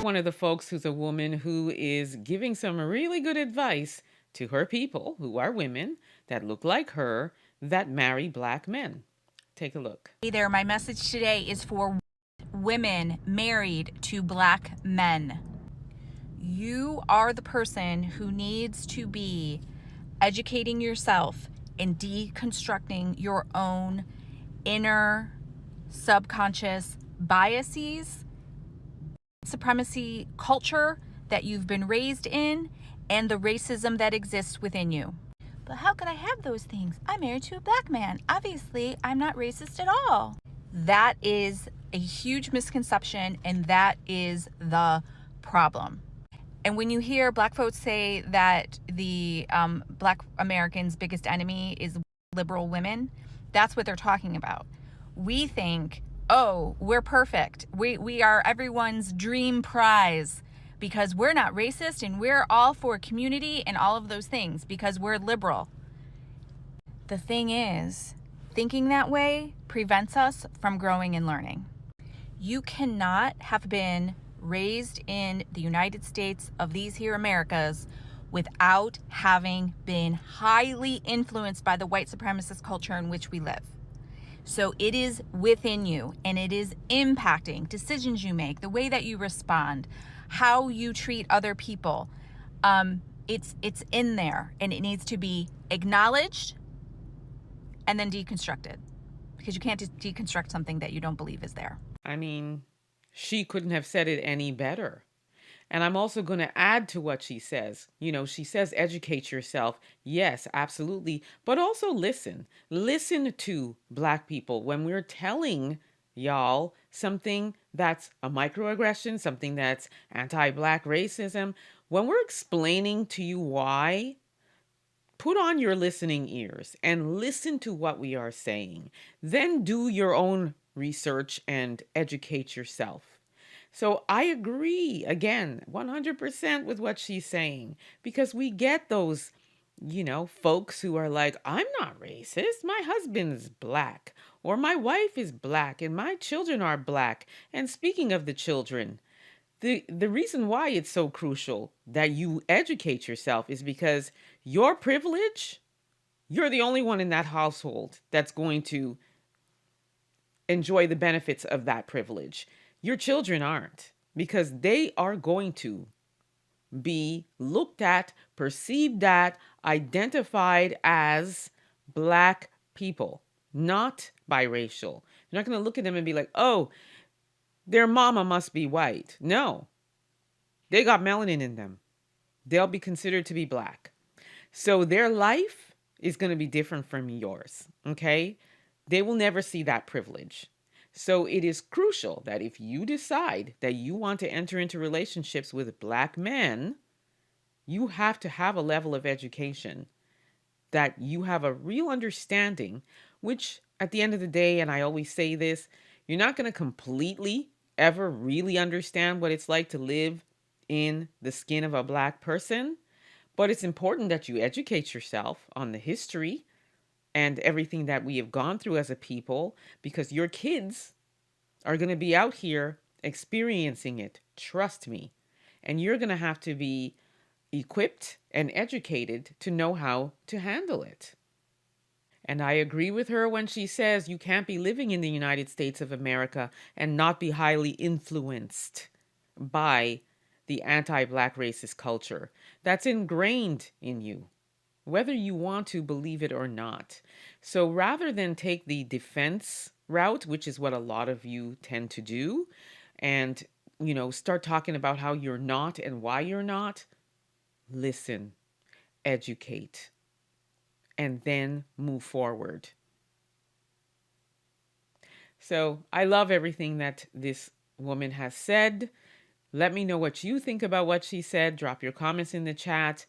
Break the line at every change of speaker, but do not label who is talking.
one of the folks who's a woman who is giving some really good advice to her people who are women that look like her that marry black men. Take a look.
Hey there, my message today is for women married to black men. You are the person who needs to be educating yourself and deconstructing your own inner subconscious biases, supremacy culture that you've been raised in, and the racism that exists within you. But how could I have those things? I'm married to a black man. Obviously, I'm not racist at all. That is a huge misconception, and that is the problem. And when you hear black folks say that the black Americans' biggest enemy is liberal women, that's what they're talking about. We think, oh, we're perfect. We are everyone's dream prize because we're not racist and we're all for community and all of those things because we're liberal. The thing is, thinking that way prevents us from growing and learning. You cannot have been raised in the United States of these here Americas without having been highly influenced by the white supremacist culture in which we live. So it is within you, and it is impacting decisions you make, the way that you respond, how you treat other people. It's in there, and it needs to be acknowledged and then deconstructed, because you can't just deconstruct something that you don't believe is there.
I mean, she couldn't have said it any better. And I'm also going to add to what she says. You know, she says, educate yourself. Yes, absolutely. But also listen. Listen to black people when we're telling y'all something that's a microaggression, something that's anti-black racism. When we're explaining to you why, put on your listening ears and listen to what we are saying. Then do your own research and educate yourself. So I agree, again, 100% with what she's saying, because we get those, folks who are like, I'm not racist. My husband's black, or my wife is black, and my children are black. And speaking of the children, the reason why it's so crucial that you educate yourself is because your privilege, you're the only one in that household that's going to enjoy the benefits of that privilege. Your children aren't, because they are going to be looked at, perceived at, identified as black people, not biracial. You're not going to look at them and be like, oh, their mama must be white. No, they got melanin in them. They'll be considered to be black. So their life is going to be different from yours, okay? They will never see that privilege. So it is crucial that if you decide that you want to enter into relationships with black men, you have to have a level of education that you have a real understanding, which at the end of the day, and I always say this, you're not going to completely ever really understand what it's like to live in the skin of a black person, but it's important that you educate yourself on the history and everything that we have gone through as a people, because your kids are going to be out here experiencing it. Trust me. And you're going to have to be equipped and educated to know how to handle it. And I agree with her when she says you can't be living in the United States of America and not be highly influenced by the anti-black racist culture that's ingrained in you, whether you want to believe it or not. So rather than take the defense route, which is what a lot of you tend to do, and, start talking about how you're not and why you're not, listen, educate, and then move forward. So I love everything that this woman has said. Let me know what you think about what she said. Drop your comments in the chat.